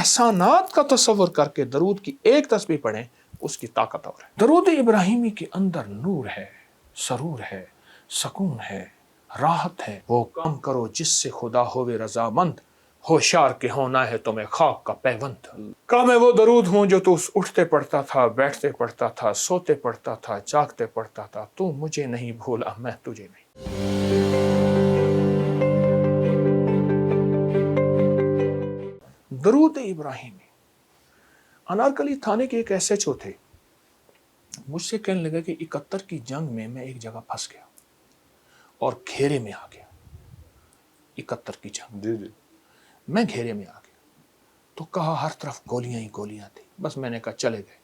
احسانات کا تصور کر کے درود کی ایک تسبیح پڑھیں، اس کی طاقت اور ہے۔ درود ابراہیمی کے اندر نور ہے، سرور ہے، سکون ہے، راحت ہے۔ وہ کام کرو جس سے خدا ہوئے رضامند، ہوشیار کے ہونا ہے تمہیں خاک کا پیوند۔ کا میں وہ درود ہوں جو تو اٹھتے پڑھتا تھا، بیٹھتے پڑھتا تھا، سوتے پڑھتا تھا، جاگتے پڑھتا تھا، تو مجھے نہیں بھولا میں تجھے نہیں۔ درود ابراہیمی۔ انارکلی تھانے کے ایک ایس ایچ او تھے، مجھ سے کہنے لگا کہ 71 کی جنگ میں ایک جگہ پھنس گیا اور گھیرے میں آ گیا۔ 71 کی جنگ، میں گھیرے میں آ گیا تو کہا ہر طرف گولیاں ہی گولیاں تھی، بس میں نے کہا چلے گئے۔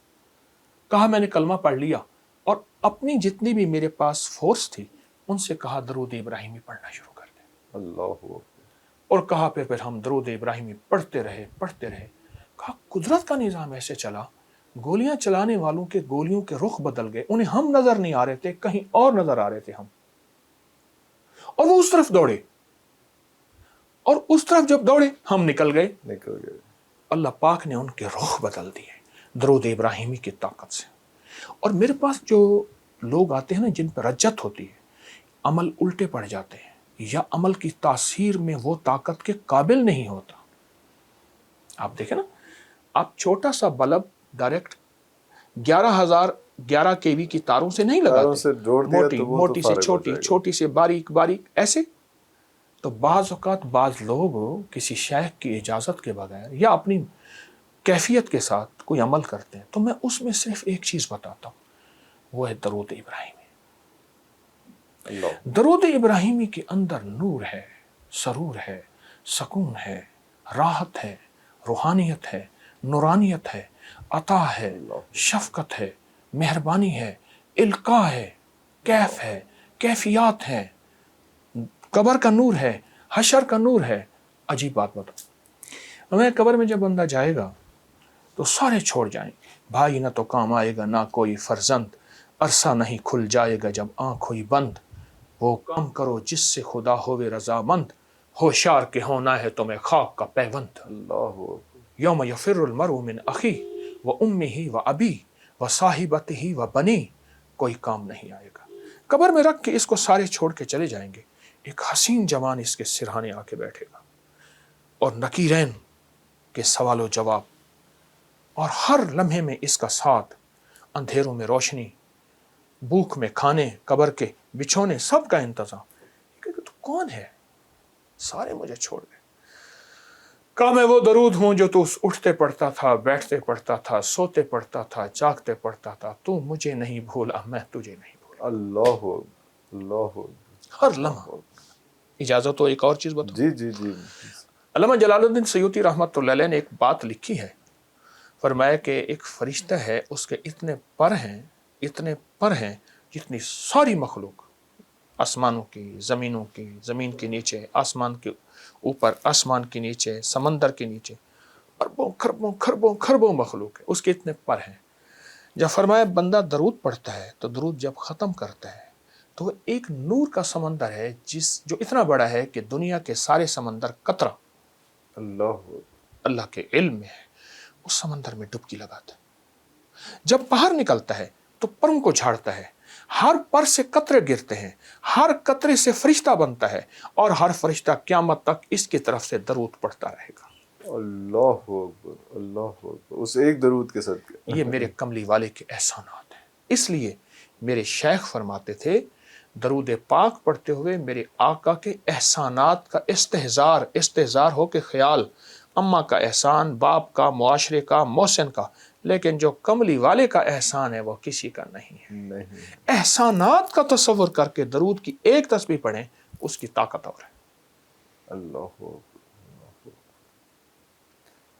کہا میں نے کلمہ پڑھ لیا اور اپنی جتنی بھی میرے پاس فورس تھی ان سے کہا درود ابراہیمی پڑھنا شروع کر دیں۔ اللہ، اور کہا پھر ہم درود ابراہیمی پڑھتے رہے۔ کہا قدرت کا نظام ایسے چلا، گولیاں چلانے والوں کے گولیوں کے رخ بدل گئے، انہیں ہم نظر نہیں آ رہے تھے، کہیں اور نظر آ رہے تھے ہم، اور وہ اس طرف دوڑے، اور اس طرف جب دوڑے ہم نکل گئے۔ اللہ پاک نے ان کے رخ بدل دیے درود ابراہیمی کی طاقت سے۔ اور میرے پاس جو لوگ آتے ہیں نا جن پر رجت ہوتی ہے، عمل الٹے پڑ جاتے ہیں یا عمل کی تاثیر میں وہ طاقت کے قابل نہیں ہوتا، آپ دیکھیں نا، آپ چھوٹا سا بلب ڈائریکٹ 11,011 kV کی تاروں سے نہیں لگاتے، موٹی سے چھوٹی، چھوٹی سے باریک، ایسے۔ تو بعض اوقات بعض لوگ کسی شیخ کی اجازت کے بغیر یا اپنی کیفیت کے ساتھ کوئی عمل کرتے ہیں، تو میں اس میں صرف ایک چیز بتاتا ہوں، وہ ہے درود ابراہیمی۔ درود ابراہیمی کے اندر نور ہے، سرور ہے، سکون ہے، راحت ہے، روحانیت ہے، نورانیت ہے، عطا ہے، شفقت ہے، مہربانی ہے، القاء ہے، کیف ہے، کیفیات ہے، قبر کا نور ہے، حشر کا نور ہے۔ عجیب بات بتاؤں، ہمیں قبر میں جب بندہ جائے گا تو سارے چھوڑ جائیں گے، بھائی نہ تو کام آئے گا نہ کوئی فرزند، عرصہ نہیں کھل جائے گا جب آنکھ ہوئی بند۔ وہ کام کرو جس سے خدا ہوئے رضامند، ہوشیار کے ہونا ہے تمہیں خاک کا پیوند۔ یوم یفر المرء من اخیہ و امہ و ابیہ و صاحبتہ و بنیہ، کوئی کام نہیں آئے گا۔ قبر میں رکھ کے اس کو سارے چھوڑ کے چلے جائیں گے، ایک حسین جوان اس کے سرہانے آ کے بیٹھے گا، اور نکیرین کے سوال و جواب، اور ہر لمحے میں اس کا ساتھ، اندھیروں میں روشنی، بھوک میں کھانے، قبر کے بچھونے، سب کا انتظام۔ کہ تو کون ہے؟ سارے مجھے چھوڑ گئے۔ کہا میں وہ درود ہوں جو تو اٹھتے پڑھتا تھا، بیٹھتے پڑھتا تھا، سوتے پڑھتا تھا، جاگتے پڑھتا تھا، تو مجھے نہیں بھولا میں تجھے نہیں بھولا۔ اللہ، ہر لمحہ۔ اجازت ہو ایک اور چیز بتاؤ؟ جی۔ علامہ جلال الدین سیوطی رحمۃ اللہ علیہ نے ایک بات لکھی ہے، فرمایا کہ ایک فرشتہ ہے، اس کے اتنے پر ہیں جتنی ساری مخلوق، آسمانوں کی، زمینوں کی، زمین کے نیچے، آسمان کے اوپر، آسمان کے نیچے، سمندر کے نیچے، اربوں خربوں خربوں خربوں مخلوق ہے، اس کے اتنے پر ہیں۔ جب فرمایا بندہ درود پڑھتا ہے تو درود جب ختم کرتا ہے تو وہ ایک نور کا سمندر ہے جو اتنا بڑا ہے کہ دنیا کے سارے سمندر قطرہ اللہ کے علم میں ہے، اس سمندر میں ڈبکی لگاتا ہے۔ جب باہر نکلتا ہے تو پروں کو جھاڑتا ہے، ہر پر سے قطرے گرتے ہیں، ہر قطرے سے فرشتہ بنتا ہے، اور ہر فرشتہ قیامت تک اس کی طرف سے درود پڑھتا رہے گا۔ اللہ اکبر، اس ایک درود کے صدقے۔ یہ میرے کملی والے کے احسانات ہیں۔ اس لیے میرے شیخ فرماتے تھے درود پاک پڑھتے ہوئے میرے آقا کے احسانات کا استحضار ہو کے خیال، اماں کا احسان، باپ کا، معاشرے کا، محسن کا، لیکن جو کملی والے کا احسان ہے وہ کسی کا نہیں ہے۔ احسانات کا تصور کر کے درود کی ایک تسبیح پڑھیں، اس کی طاقت اور ہے۔ اللہ،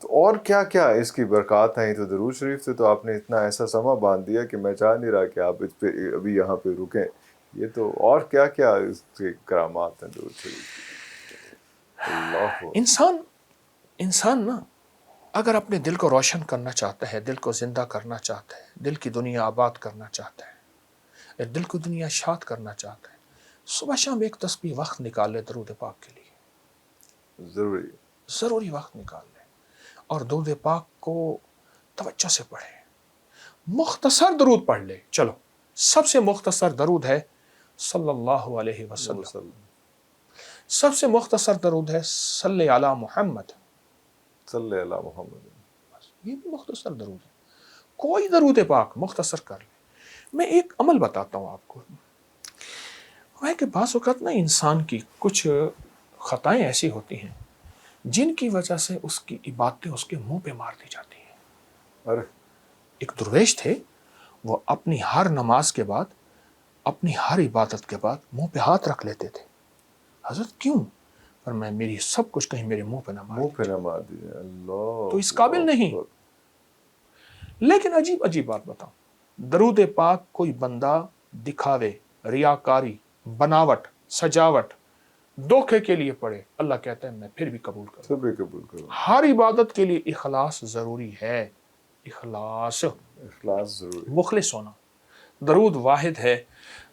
تو اور کیا کیا اس کی برکات ہیں؟ تو درود شریف سے تو آپ نے اتنا ایسا سما باندھ دیا کہ میں چاہ نہیں رہا کہ آپ اس پہ ابھی یہاں پہ رکیں۔ یہ تو اور کیا کیا اس کے کرامات ہیں درود شریف؟ اللہ، انسان نا اگر اپنے دل کو روشن کرنا چاہتا ہے، دل کو زندہ کرنا چاہتا ہے، دل کی دنیا آباد کرنا چاہتا ہے، دل کو دنیا شاد کرنا چاہتا ہے، صبح شام ایک تسبیح وقت نکال لے درود پاک کے لیے، ضروری وقت نکال لے، اور درود پاک کو توجہ سے پڑھیں. مختصر درود پڑھ لے. چلو سب سے مختصر درود ہے صلی اللہ علیہ وسلم. سب سے مختصر درود ہے صلی علی محمد. صلی اللہ محمد. یہ بھی مختصر درود ہے. کوئی درود پاک مختصر کر لے. میں ایک عمل بتاتا ہوں آپ کو. وہ ہے کہ بعض اوقات نا انسان کی کچھ خطائیں ایسی ہوتی ہیں جن کی وجہ سے اس کی عبادتیں اس کے منہ پہ مار دی جاتی ہیں. ارے ایک درویش تھے، وہ اپنی ہر نماز کے بعد، اپنی ہر عبادت کے بعد منہ پہ ہاتھ رکھ لیتے تھے. حضرت کیوں؟ پر میں میری سب کچھ کہیں میرے منہ پہ نہ مار منہ پہ نہ مار دیجیے. اللہ تو اس قابل نہیں. لیکن عجیب بات بتاؤں، درود پاک کوئی بندہ دکھاوے، ریاکاری، بناوٹ، سجاوٹ، دھوکے کے لیے پڑھے، اللہ کہتا ہے میں پھر بھی قبول کروں. سبھی قبول کرو. ہر عبادت کے لیے اخلاص ضروری ہے. اخلاص ضروری. مخلص ہونا. درود واحد ہے.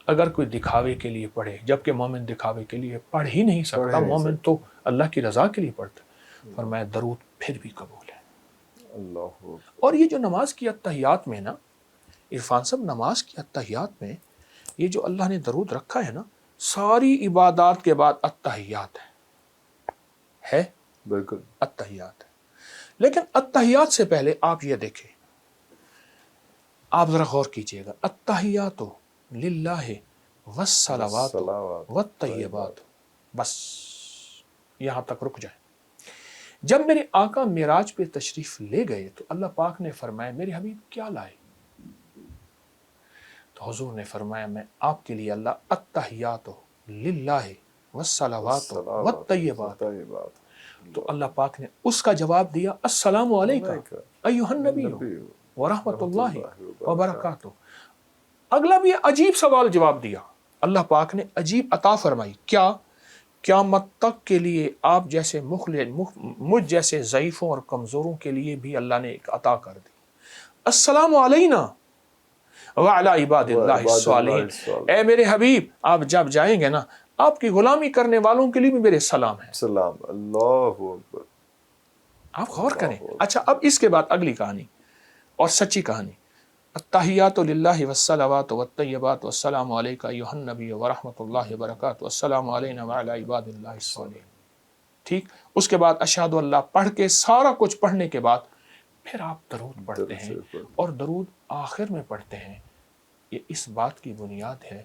اگر کوئی دکھاوے کے لیے پڑھے، جبکہ مومن دکھاوے کے لیے پڑھ ہی نہیں سکتا. مومن تو اللہ کی رضا کے لیے پڑھتا ہے. فرمایا درود پھر بھی قبول ہے. اللہ. اور یہ جو نماز کی اتحیات میں نا عرفان صاحب، نماز کی اتحیات میں یہ جو اللہ نے درود رکھا ہے نا، ساری عبادات کے بعد اتحیات ہے بالکل اتحیات ہے. لیکن اتحیات سے پہلے آپ یہ دیکھیں، آپ ذرا غور کیجئے گا. اتحیات للہ والصلوات والطیبات. بس یہاں تک رک جائیں. جب میرے آقا معراج پہ تشریف لے گئے تو اللہ پاک نے فرمایا میرے حبیب کیا لائے؟ تو حضور نے فرمایا میں آپ کے لیے اللہ اتحیات للہ والصلوات والطیبات. تو اللہ پاک نے اس کا جواب دیا السلام علیکم ایھا النبی ورحمۃ اللہ وبرکاتہ. اگلا بھی عجیب سوال جواب دیا. اللہ پاک نے عجیب عطا فرمائی. کیا؟ قیامت تک کے لیے آپ جیسے مجھ جیسے ضعیفوں اور کمزوروں کے لیے بھی اللہ نے ایک عطا کر دی. السلام علینا وعلی عباد اللہ الصالحین. اے میرے حبیب آپ جب جائیں گے نا، آپ کی غلامی کرنے والوں کے لیے بھی میرے سلام ہے. سلام. اللہ اکبر. آپ غور کریں. اچھا اب اس کے بعد اگلی کہانی اور سچی کہانی. التحیات للہ والصلوات والطیبات والسلام علیک ایھا النبی ورحمۃ اللہ وبرکاتہ والسلام علینا وعلی عباد اللہ الصالحین. ٹھیک. اس کے بعد اشہد اللہ پڑھ کے سارا کچھ پڑھنے کے بعد پھر آپ درود پڑھتے ہیں، اور درود آخر میں پڑھتے ہیں. یہ اس بات کی بنیاد ہے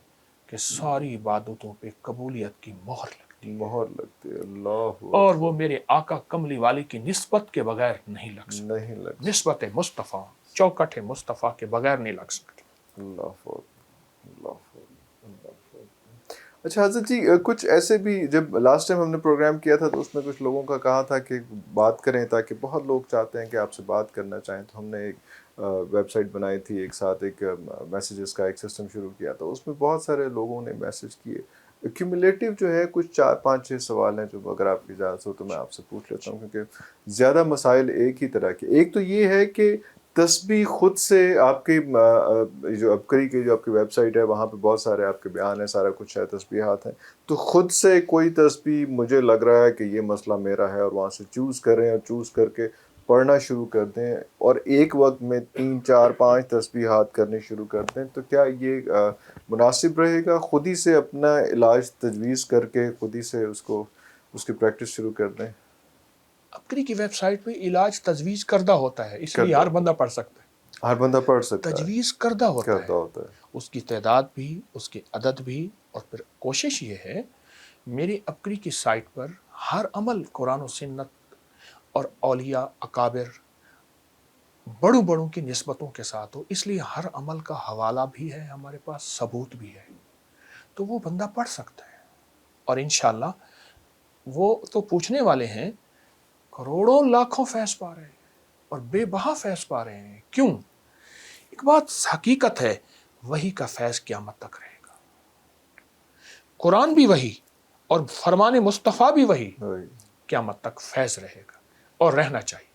کہ ساری عبادتوں پہ قبولیت کی مہر لگتی ہے. اللہ. اور وہ میرے آقا کملی والی کی نسبت کے بغیر نہیں لگ سکتی. نسبت مصطفیٰ، چوکٹ مصطفیٰ کے بغیر نہیں لگ سکتی. اللہ. اچھا حضرت جی، کچھ ایسے بھی جب لاسٹ ٹائم ہم نے پروگرام کیا تھا تو اس میں کچھ لوگوں کا کہا تھا کہ بات کریں، تاکہ بہت لوگ چاہتے ہیں کہ آپ سے بات کرنا چاہیں. تو ہم نے ایک ویب سائٹ بنائی تھی، ایک ساتھ ایک میسیجز کا ایک سسٹم شروع کیا تھا. اس میں بہت سارے لوگوں نے میسیج کیے. ایکومولیٹیو جو ہے کچھ 4 5 6 سوال ہیں جو اگر آپ کی اجازت ہو تو میں آپ سے پوچھ لیتا ہوں، کیونکہ زیادہ مسائل ایک ہی طرح کے. ایک تو یہ ہے کہ تسبیح خود سے آپ کی جو ابکری کی جو آپ کی ویب سائٹ ہے وہاں پہ بہت سارے آپ کے بیان ہیں، سارا کچھ ہے، تسبیحات ہیں. تو خود سے کوئی تسبیح مجھے لگ رہا ہے کہ یہ مسئلہ میرا ہے، اور وہاں سے چوز کریں اور چوز کر کے پڑھنا شروع کر دیں، اور ایک وقت میں 3 4 5 تسبیحات کرنے شروع کر دیں. تو کیا یہ مناسب رہے گا؟ خود ہی سے اپنا علاج تجویز کر کے خود ہی سے اس کی پریکٹس شروع کر دیں؟ ابکری کی ویب سائٹ پہ علاج تجویز کردہ ہوتا ہے، اس لیے ہر بندہ پڑھ سکتا ہے. ہر بندہ پڑھ سکتا ہے. تجویز کردہ ہوتا ہے. اس کی تعداد بھی، اس کے عدد بھی. اور پھر کوشش یہ ہے میری ابکری کی سائٹ پر ہر عمل قرآن و سنت اور اولیاء اکابر بڑوں کی نسبتوں کے ساتھ ہو. اس لیے ہر عمل کا حوالہ بھی ہے ہمارے پاس، ثبوت بھی ہے، تو وہ بندہ پڑھ سکتا ہے. اور انشاءاللہ وہ تو پوچھنے والے ہیں کروڑوں لاکھوں فیض پا رہے ہیں اور بے بہا فیض پا رہے ہیں. کیوں؟ ایک بات حقیقت ہے، وہی کا فیض قیامت تک رہے گا. قرآن بھی وہی اور فرمان مصطفیٰ بھی وہی، قیامت تک فیض رہے گا اور رہنا چاہیے.